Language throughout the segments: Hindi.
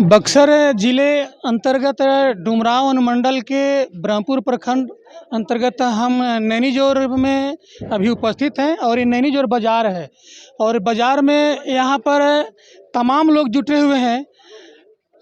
बक्सर जिले अंतर्गत डुमरांव अनुमंडल के ब्रह्मपुर प्रखंड अंतर्गत हम नैनीजोर में अभी उपस्थित हैं और ये नैनीजोर बाज़ार है और बाज़ार में यहाँ पर तमाम लोग जुटे हुए हैं।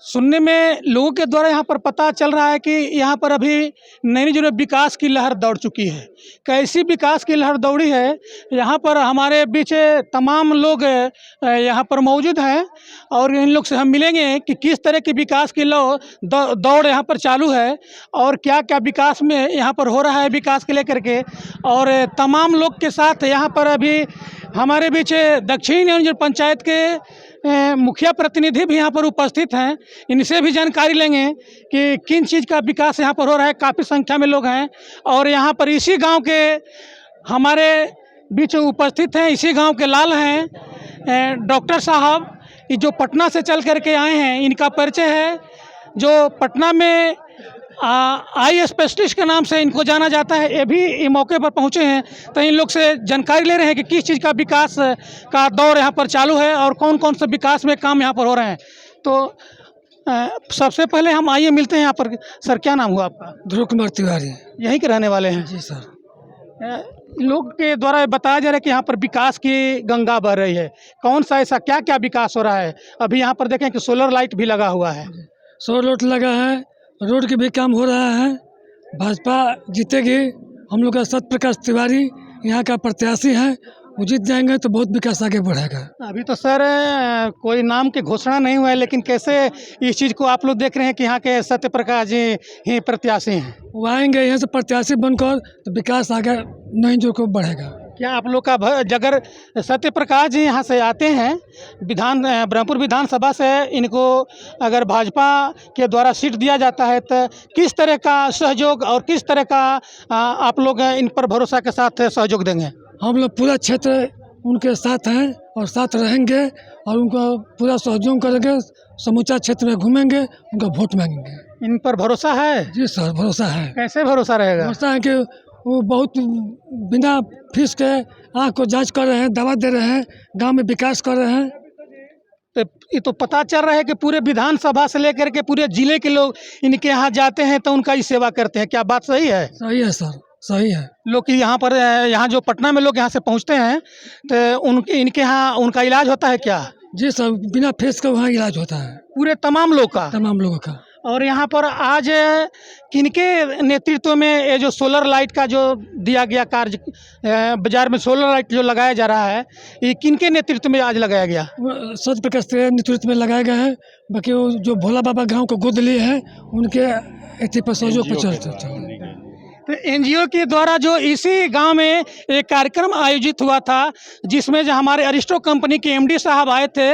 सुनने में लोगों के द्वारा यहाँ पर पता चल रहा है कि यहाँ पर अभी नैनीजोर में विकास की लहर दौड़ चुकी है। कैसी विकास की लहर दौड़ी है, यहाँ पर हमारे बीच तमाम लोग यहाँ पर मौजूद हैं और इन लोग से हम मिलेंगे कि किस तरह की विकास की दौड़ यहाँ पर चालू है और क्या क्या विकास में यहाँ पर हो रहा है विकास के लेकर के। और तमाम लोग के साथ यहाँ पर अभी हमारे बीच दक्षिणी नैनीजोर पंचायत के मुखिया प्रतिनिधि भी यहाँ पर उपस्थित हैं। इनसे भी जानकारी लेंगे कि किन चीज़ का विकास यहाँ पर हो रहा है। काफ़ी संख्या में लोग हैं और यहाँ पर इसी गांव के हमारे बीच उपस्थित हैं, इसी गांव के लाल हैं डॉक्टर साहब, ये जो पटना से चल करके आए हैं। इनका परिचय है, जो पटना में आई स्पेशलिस्ट के नाम से इनको जाना जाता है। ये भी इस मौके पर पहुंचे हैं तो इन लोग से जानकारी ले रहे हैं कि किस चीज़ का विकास का दौर यहाँ पर चालू है और कौन कौन से विकास में काम यहाँ पर हो रहे हैं। तो सबसे पहले हम आइए मिलते हैं यहाँ पर। सर, क्या नाम हुआ आपका? ध्रुव कुमार तिवारी। यहीं के रहने वाले हैं? जी सर। लोग के द्वारा बताया जा रहा है कि यहाँ पर विकास की गंगा बह रही है। कौन सा ऐसा क्या क्या विकास हो रहा है? अभी यहाँ पर देखें कि सोलर लाइट भी लगा हुआ है। सोलर लाइट लगा है, रोड के भी काम हो रहा है। भाजपा जीतेगी। हम लोग का सत्य प्रकाश तिवारी यहाँ का प्रत्याशी है, वो जीत जाएंगे तो बहुत विकास आगे बढ़ेगा। अभी तो सर कोई नाम की घोषणा नहीं हुआ है, लेकिन कैसे इस चीज़ को आप लोग देख रहे हैं कि यहाँ के सत्य प्रकाश जी ही प्रत्याशी हैं? वो आएंगे यहाँ से प्रत्याशी बनकर तो विकास आगे नैनीजोर को बढ़ेगा। क्या आप लोग का अगर सत्य प्रकाश जी यहाँ से आते हैं ब्रह्मपुर विधानसभा से, इनको अगर भाजपा के द्वारा सीट दिया जाता है तो किस तरह का सहयोग और किस तरह का आप लोग इन पर भरोसा के साथ सहयोग देंगे? हम लोग पूरा क्षेत्र उनके साथ हैं और साथ रहेंगे और उनको पूरा सहयोग करेंगे। समूचा क्षेत्र में घूमेंगे, उनका वोट मांगेंगे। इन पर भरोसा है? जी सर, भरोसा है। कैसे भरोसा रहेगा? भरोसा है कि वो बहुत बिना फीस के आँख को जांच कर रहे हैं, दवा दे रहे हैं, गांव में विकास कर रहे हैं। तो ये तो पता चल रहा है कि पूरे विधानसभा से लेकर के पूरे जिले के लोग इनके यहाँ जाते हैं तो उनका ही सेवा करते हैं। क्या बात सही है? सही है सर, सही है। लोग यहाँ पर यहाँ जो पटना में लोग यहाँ से पहुँचते हैं तो इनके यहाँ उनका इलाज होता है क्या? जी सर, बिना फीस के वहाँ इलाज होता है। पूरे तमाम लोगों का। और यहाँ पर आज किनके नेतृत्व में ये जो सोलर लाइट का जो दिया गया कार्य, बाजार में सोलर लाइट जो लगाया जा रहा है, ये किनके नेतृत्व में आज लगाया गया? सत्य प्रकाश के नेतृत्व में लगाया गया है। बाकी वो जो भोला बाबा गांव को गोद लिए हैं, उनके अथी पर सहयोग पर चलते। तो एनजीओ के द्वारा जो इसी गांव में एक कार्यक्रम आयोजित हुआ था, जिसमें जो हमारे अरिस्टो कंपनी के एमडी साहब आए थे,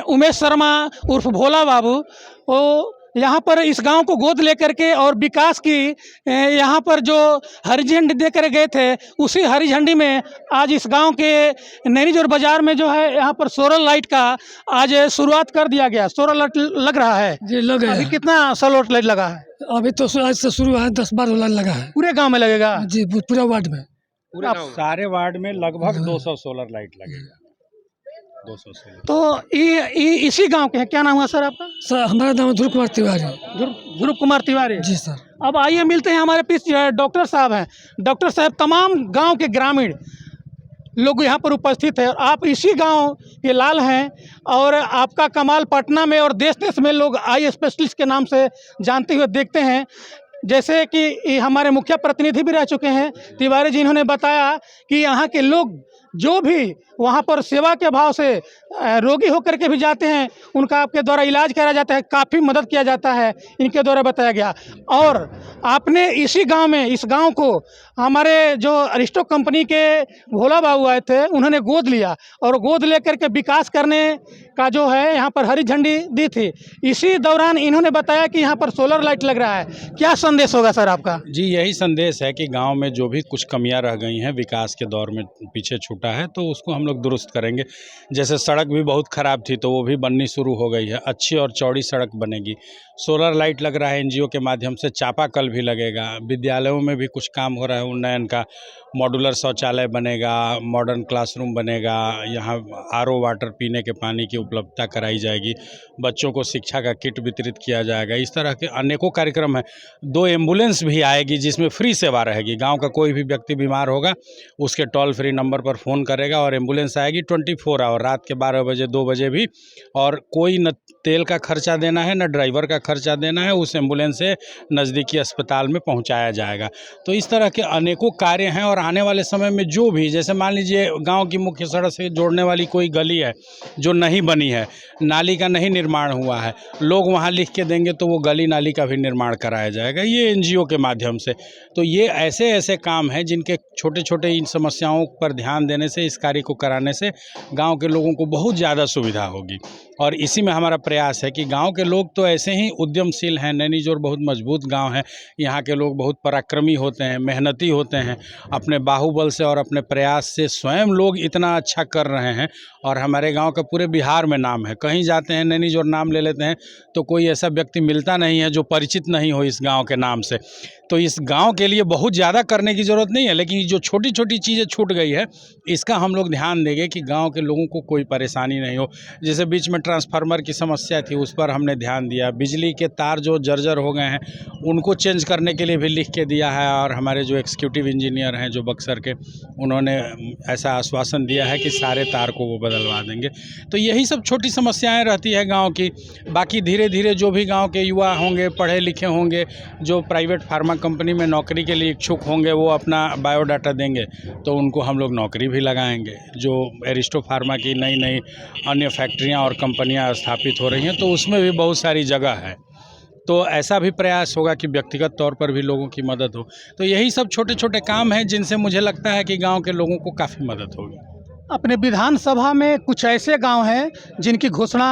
उमेश शर्मा उर्फ भोला बाबू, वो यहाँ पर इस गांव को गोद लेकर के और विकास की यहाँ पर जो हरी झंडी दे कर गए थे, उसी हरी झंडी में आज इस गांव के नैनीजोर बाजार में जो है यहाँ पर सोलर लाइट का आज शुरुआत कर दिया गया। सोलर लाइट लग रहा है जी, लग गया। अभी कितना सोलर लाइट लगा है? अभी तो आज से शुरू है, 10-12 लाइट लगा है। पूरे गाँव में लगेगा? जी, पूरा वार्ड में। पूरे सारे वार्ड में लगभग 200 सोलर लाइट लगेगा। 200 सोलर। तो इसी गांव के हैं? क्या नाम है सर आपका? सर, हमारा नाम ध्रुव कुमार तिवारी। ध्रुव कुमार तिवारी जी सर। अब आइए मिलते हैं, हमारे पीछे डॉक्टर साहब हैं। डॉक्टर साहब, तमाम गांव के ग्रामीण लोग यहाँ पर उपस्थित है। आप इसी गांव के लाल हैं और आपका कमाल पटना में और देश देश में लोग आई स्पेशलिस्ट के नाम से जानते हुए देखते हैं। जैसे कि हमारे मुखिया प्रतिनिधि भी रह चुके हैं तिवारी जी, इन्होंने बताया कि यहाँ के लोग जो भी वहाँ पर सेवा के भाव से रोगी होकर के भी जाते हैं, उनका आपके द्वारा इलाज कराया जाता है, काफ़ी मदद किया जाता है, इनके द्वारा बताया गया। और आपने इसी गांव में, इस गांव को हमारे जो अरिस्टो कंपनी के भोला बाबू आए थे, उन्होंने गोद लिया और गोद लेकर के विकास करने का जो है यहाँ पर हरी झंडी दी थी। इसी दौरान इन्होंने बताया कि यहाँ पर सोलर लाइट लग रहा है। क्या संदेश होगा सर आपका? जी, यही संदेश है कि गांव में जो भी कुछ कमियां रह गई हैं, विकास के दौर में पीछे छूटा है, तो उसको हम लोग दुरुस्त करेंगे। जैसे सड़क भी बहुत ख़राब थी तो वो भी बननी शुरू हो गई है, अच्छी और चौड़ी सड़क बनेगी। सोलर लाइट लग रहा है एनजीओ के माध्यम से, चापाकल भी लगेगा। विद्यालयों में भी कुछ काम हो रहा है उन्नयन का, मॉड्यूलर शौचालय बनेगा, मॉडर्न क्लासरूम बनेगा, यहाँ आरओ वाटर पीने के पानी की उपलब्धता कराई जाएगी, बच्चों को शिक्षा का किट वितरित किया जाएगा। इस तरह के अनेकों कार्यक्रम हैं। 2 एम्बुलेंस भी आएगी जिसमें फ्री सेवा रहेगी। गांव का कोई भी व्यक्ति बीमार होगा उसके टोल फ्री नंबर पर फ़ोन करेगा और एम्बुलेंस आएगी 24 आवर, रात के 12 बजे 2 बजे भी। और कोई न तेल का खर्चा देना है न ड्राइवर का खर्चा देना है, उस एम्बुलेंस से नज़दीकी अस्पताल में पहुंचाया जाएगा। तो इस तरह के अनेकों कार्य हैं। और आने वाले समय में जो भी, जैसे मान लीजिए गांव की मुख्य सड़क से जोड़ने वाली कोई गली है जो नहीं बनी है, नाली का नहीं निर्माण हुआ है, लोग वहां लिख के देंगे तो वो गली नाली का भी निर्माण कराया जाएगा, ये एनजीओ के माध्यम से। तो ये ऐसे ऐसे काम हैं जिनके छोटे छोटे इन समस्याओं पर ध्यान देने से, इस कार्य को कराने से गांव के लोगों को बहुत ज़्यादा सुविधा होगी। और इसी में हमारा प्रयास है कि गांव के लोग तो ऐसे ही उद्यमशील हैं। नैनीजोर बहुत मजबूत गांव है, यहाँ के लोग बहुत पराक्रमी होते हैं, मेहनती होते हैं। अपने बाहुबल से और अपने प्रयास से स्वयं लोग इतना अच्छा कर रहे हैं और हमारे गांव का पूरे बिहार में नाम है। कहीं जाते हैं नैनीजोर नाम ले लेते हैं तो कोई ऐसा व्यक्ति मिलता नहीं है जो परिचित नहीं हो इस गाँव के नाम से। तो इस गांव के लिए बहुत ज़्यादा करने की ज़रूरत नहीं है, लेकिन जो छोटी छोटी चीज़ें छूट गई है इसका हम लोग ध्यान देंगे कि गांव के लोगों को कोई परेशानी नहीं हो। जैसे बीच में ट्रांसफार्मर की समस्या थी, उस पर हमने ध्यान दिया। बिजली के तार जो जर्जर हो गए हैं उनको चेंज करने के लिए भी लिख के दिया है और हमारे जो एग्जीक्यूटिव इंजीनियर हैं जो बक्सर के, उन्होंने ऐसा आश्वासन दिया है कि सारे तार को वो बदलवा देंगे। तो यही सब छोटी समस्याएँ रहती है गाँव की। बाकी धीरे धीरे जो भी गाँव के युवा होंगे, पढ़े लिखे होंगे, जो प्राइवेट फार्मा कंपनी में नौकरी के लिए इच्छुक होंगे, वो अपना बायोडाटा देंगे तो उनको हम लोग नौकरी भी लगाएंगे। जो एरिस्टो फार्मा की नई नई अन्य फैक्ट्रियां और कंपनियां स्थापित हो रही हैं तो उसमें भी बहुत सारी जगह है। तो ऐसा भी प्रयास होगा कि व्यक्तिगत तौर पर भी लोगों की मदद हो। तो यही सब छोटे छोटे काम हैं जिनसे मुझे लगता है कि गाँव के लोगों को काफ़ी मदद होगी। अपने विधानसभा में कुछ ऐसे गांव हैं जिनकी घोषणा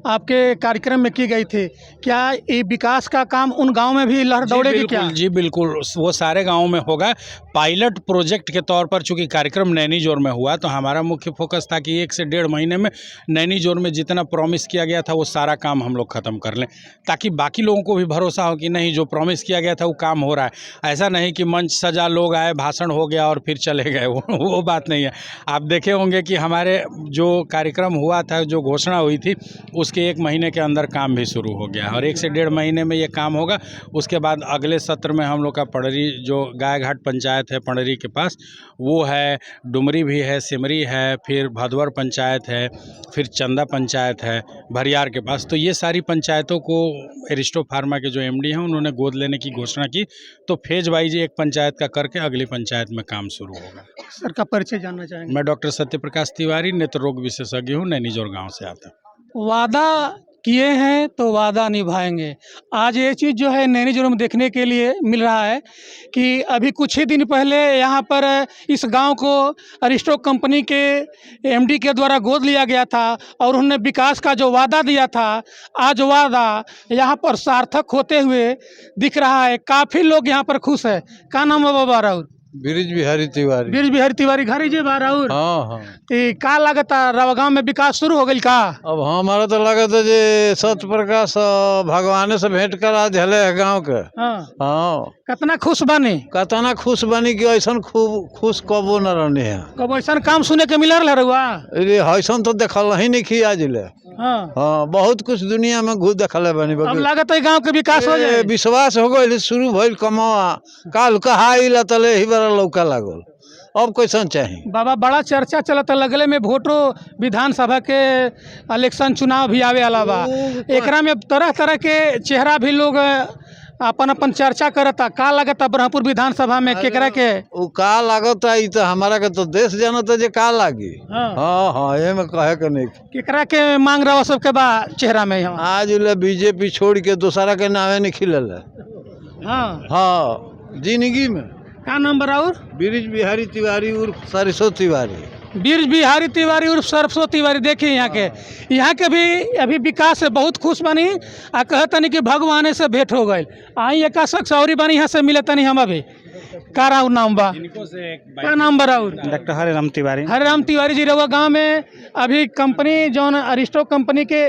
आपके कार्यक्रम में की गई थी, क्या ये विकास का काम उन गांव में भी लहर दौड़ेगी क्या? जी बिल्कुल, वो सारे गांवों में होगा। पायलट प्रोजेक्ट के तौर पर चूंकि कार्यक्रम नैनीजोर में हुआ तो हमारा मुख्य फोकस था कि 1 से 1.5 महीने में नैनीजोर में जितना प्रॉमिस किया गया था वो सारा काम हम लोग ख़त्म कर लें, ताकि बाकी लोगों को भी भरोसा हो कि नहीं, जो प्रॉमिस किया गया था वो काम हो रहा है। ऐसा नहीं कि मंच सजा, लोग आए, भाषण हो गया और फिर चले गए, वो बात नहीं है। आप देखें होंगे कि हमारे जो कार्यक्रम हुआ था, जो घोषणा हुई थी, उसके 1 महीने के अंदर काम भी शुरू हो गया और 1 से 1.5 महीने में ये काम होगा। उसके बाद अगले सत्र में हम लोग का पड़री, जो गायघाट पंचायत है पड़री के पास, वो है, डुमरी भी है, सिमरी है, फिर भदवर पंचायत है, फिर चंदा पंचायत है भरियार के पास। तो ये सारी पंचायतों को एरिस्टो फार्मा के जो एमडी हैं उन्होंने गोद लेने की घोषणा की। तो फेज वाइज एक पंचायत का करके अगली पंचायत में काम शुरू होगा। सर का परिचय जानना चाहेंगे? मैं डॉक्टर सत्यप्रकाश तिवारी, नेत्र रोग विशेषज्ञ हूँ, नैनीजोर गांव से आता हूँ। वादा किए हैं तो वादा निभाएंगे। आज ये चीज़ जो है नैनीजोर में देखने के लिए मिल रहा है कि अभी कुछ ही दिन पहले यहाँ पर इस गांव को अरिस्टो कंपनी के एमडी के द्वारा गोद लिया गया था और उन्होंने विकास का जो वादा दिया था, आज वादा यहाँ पर सार्थक होते हुए दिख रहा है। काफ़ी लोग यहाँ पर खुश है। क्या नाम है बाबा राउर? ब्रिज बिहारी तिवारी। ब्रिज बिहारी तिवारी घर जे बा राउर। हाँ हाँ। का लगता रवा गाँव में विकास शुरू हो गई का? अब हमारा तो लगता है जे सत्य प्रकाश भगवान से भेंट करा दिले है गाँव के। हाँ। हाँ। कितना खुश बनी? कतना खुश बनी कि ऐसा खूब खुश कबो न रहने है। कब ऐसा काम सुने के मिल रहा रहुआ? अरे ऐसा तो देखल ही नहीं किया जिले। हाँ। हाँ, बहुत कुछ दुनिया में घूस देखले बनी। अब लागत है गांव के विकास हो जाए। विश्वास हो गई, शुरू भइल कमावा, काल कहा तले ही बड़ा लौका लागल। अब कैसन चाहिए? बाबा बड़ा चर्चा चलता लगले में वोटो विधानसभा के इलेक्शन चुनाव भी आवे अलावा एकरा में तरह तरह के चेहरा भी लोग अपन अपन चर्चा करता। का लगता ब्रह्मपुर विधानसभा में केकरा के? वो का लागता है तो हमारा के तो देश जानता जे का लागी। हाँ हाँ, ये में कहे के नहीं। केकरा के मांग रहा सबके बा चेहरा में? आज बीजेपी छोड़ के दूसरा के नावे नहीं खिलल है। हाँ हाँ, जिंदगी में। का नाम बराउर? ब्रिज बिहारी तिवारी उर्फ सरसो तिवारी। ब्रिज बिहारी तिवारी उर्फ सरसो तिवारी। देखिए यहाँ के भी अभी विकास से बहुत खुश बनी आ कहतनी कि भगवान से भेंट हो गई। आई एक शख्स और बनी यहाँ से मिले तनी हम अभी। का राउर नाम बा? क्या नाम बराउर? डॉक्टर हरिराम तिवारी। हरिराम तिवारी जी रहुआ गाँव में अभी कंपनी जौन अरिस्टो कंपनी के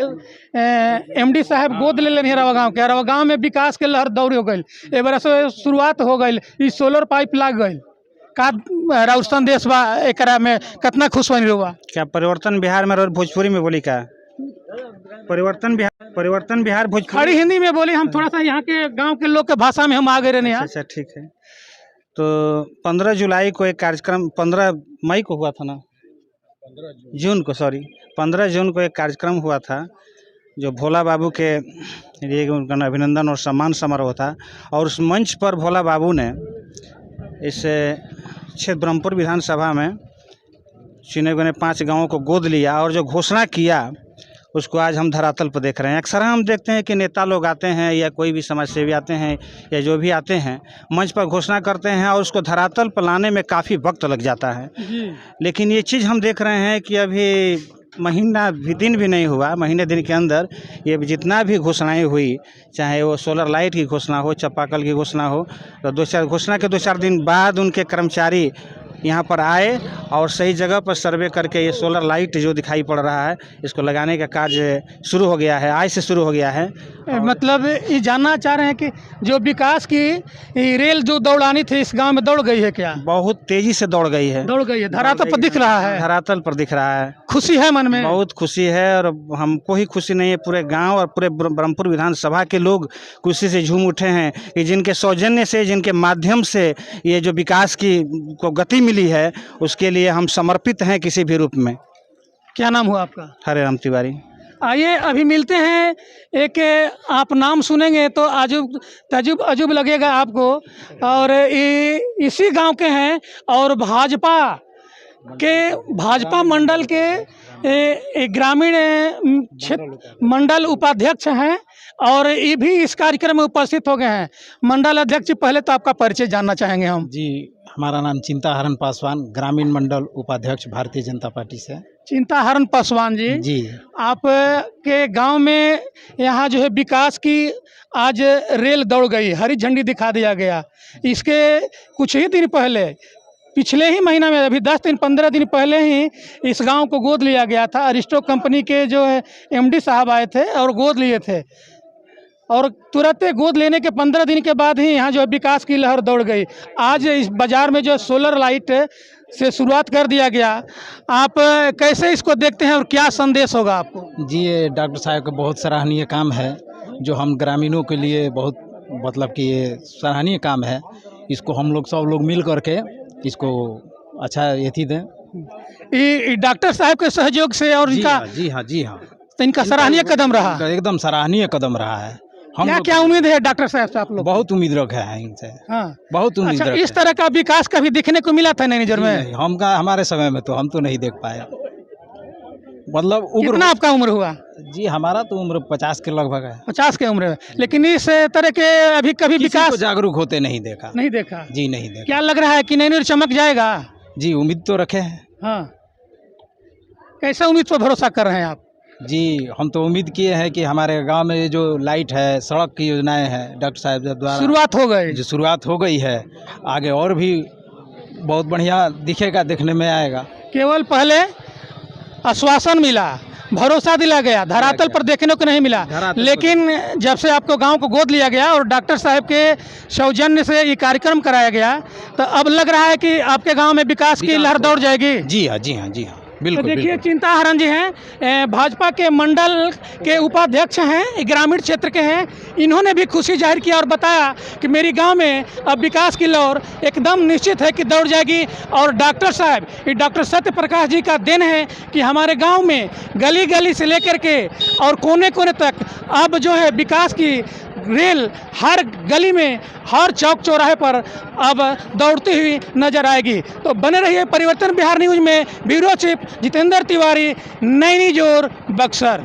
एमडी साहब गोद ले लेनी रवा गाँव के। रवा गाँव में विकास के लहर दौड़ हो गई। एक बार से शुरुआत हो गई, सोलर पाइप लग गई। का राउर संदेश बा एकरा में कितना खुश बनी रहुआ? क्या परिवर्तन बिहार में और भोजपुरी में बोली का? परिवर्तन बिहार भोजपुरी। खड़ी हिंदी में बोली, हम थोड़ा सा यहाँ के गांव के लोग के भाषा में हम आ गए रहने यहाँ। अच्छा ठीक है। तो 15 जुलाई को एक कार्यक्रम, 15 मई को हुआ था ना, 15 जून को एक कार्यक्रम हुआ था जो भोला बाबू के लिए उनका अभिनंदन और सम्मान समारोह था। और उस मंच पर भोला बाबू ने इस क्षेत्र ब्रह्मपुर विधानसभा में चुने गए 5 गांवों को गोद लिया और जो घोषणा किया उसको आज हम धरातल पर देख रहे हैं। अक्सर हम देखते हैं कि नेता लोग आते हैं या कोई भी समाज सेवी आते हैं या जो भी आते हैं मंच पर घोषणा करते हैं और उसको धरातल पर लाने में काफ़ी वक्त लग जाता है। लेकिन ये चीज़ हम देख रहे हैं कि अभी महीना भी दिन भी नहीं हुआ, महीने दिन के अंदर ये जितना भी घोषणाएं हुई, चाहे वो सोलर लाइट की घोषणा हो, चापाकल की घोषणा हो, तो 2-4 घोषणा के 2-4 दिन बाद उनके कर्मचारी यहाँ पर आए और सही जगह पर सर्वे करके ये सोलर लाइट जो दिखाई पड़ रहा है इसको लगाने का कार्य शुरू हो गया है, आज से शुरू हो गया है। मतलब ये जानना चाह रहे हैं कि जो विकास की रेल जो दौड़ानी थी इस गांव में दौड़ गई है क्या? बहुत तेजी से दौड़ गई है, धरातल पर दिख रहा है, धरातल पर दिख रहा है। खुशी है मन में? बहुत खुशी है और हमको ही खुशी नहीं है, पूरे गांव और पूरे ब्रह्मपुर विधानसभा के लोग खुशी से झूम उठे हैं कि जिनके सौजन्य से, जिनके माध्यम से ये जो विकास की को गति मिली है उसके लिए हम समर्पित हैं किसी भी रूप में। क्या नाम हुआ आपका? हरे राम तिवारी। आइए अभी मिलते हैं, एक आप नाम सुनेंगे तो अजूब अजूब लगेगा आपको। और ये इसी गांव के हैं और भाजपा मंडल के ग्रामीण क्षेत्र मंडल उपाध्यक्ष हैं और ये भी इस कार्यक्रम में उपस्थित हो गए हैं। मंडल अध्यक्ष, पहले तो आपका परिचय जानना चाहेंगे हम। जी, हमारा नाम चिंताहरण पासवान, ग्रामीण मंडल उपाध्यक्ष भारतीय जनता पार्टी से। चिंताहरण पासवान जी, आप के गांव में यहाँ जो है विकास की आज रेल दौड़ गई, हरी झंडी दिखा दिया गया। इसके कुछ ही दिन पहले, पिछले ही महीना में, अभी 10 दिन 15 दिन पहले ही इस गांव को गोद लिया गया था। अरिस्टो कंपनी के जो है MD साहब आए थे और गोद लिए थे और तुरंत गोद लेने के 15 दिन के बाद ही यहाँ जो है विकास की लहर दौड़ गई। आज इस बाज़ार में जो सोलर लाइट से शुरुआत कर दिया गया, आप कैसे इसको देखते हैं और क्या संदेश होगा आपको? जी, ये डॉक्टर साहब का बहुत सराहनीय काम है जो हम ग्रामीणों के लिए बहुत, मतलब कि ये सराहनीय काम है। इसको हम लोग सब लोग मिल करके इसको अच्छा यथी दें। ये डॉक्टर साहब के सहयोग से और इनका जी हाँ तो इनका सराहनीय कदम रहा, एकदम सराहनीय कदम रहा है। हम क्या उम्मीद है डॉक्टर साहब से आप लोग? बहुत उम्मीद रखे हैं इनसे। हाँ, बहुत उम्मीद अच्छा, रखे। इस तरह का विकास कभी दिखने को मिला था नैनीजोर में? हमारे समय में तो हम तो नहीं देख पाए। मतलब कितना आपका उम्र हुआ? जी, हमारा तो उम्र 50 के लगभग है। 50 के उम्र है, लेकिन इस तरह के अभी कभी विकास जागरूक होते नहीं देखा जी, नहीं देखा। क्या लग रहा है कि नैनीजोर चमक जाएगा? जी, उम्मीद तो रखे हैं। हाँ, कैसे उम्मीद पर भरोसा कर रहे हैं आप? जी, हम तो उम्मीद किए हैं कि हमारे गांव में जो लाइट है, सड़क की योजनाएं हैं, डॉक्टर साहब द्वारा शुरुआत हो गई, जो शुरुआत हो गई है, आगे और भी बहुत बढ़िया दिखेगा, देखने में आएगा। केवल पहले आश्वासन मिला, भरोसा दिला गया, धरातल पर देखने को नहीं मिला। लेकिन जब से आपको गांव को गोद लिया गया और डॉक्टर साहब के सौजन्य से ये कार्यक्रम कराया गया, तो अब लग रहा है कि आपके गांव में विकास की लहर दौड़ जाएगी। जी हाँ, बिल्कुल। तो देखिए, चिंताहरण जी हैं, भाजपा के मंडल के उपाध्यक्ष हैं, ग्रामीण क्षेत्र के हैं। इन्होंने भी खुशी जाहिर किया और बताया कि मेरी गांव में अब विकास की लहर एकदम निश्चित है कि दौड़ जाएगी। और डॉक्टर साहब, ये डॉक्टर सत्य प्रकाश जी का देन है कि हमारे गांव में गली गली से लेकर के और कोने कोने तक अब जो है विकास की रेल हर गली में, हर चौक चौराहे पर अब दौड़ती हुई नजर आएगी। तो बने रहिए परिवर्तन बिहार न्यूज़ में। Bureau chief Jitendra Tiwari, Nainijor, Buxar.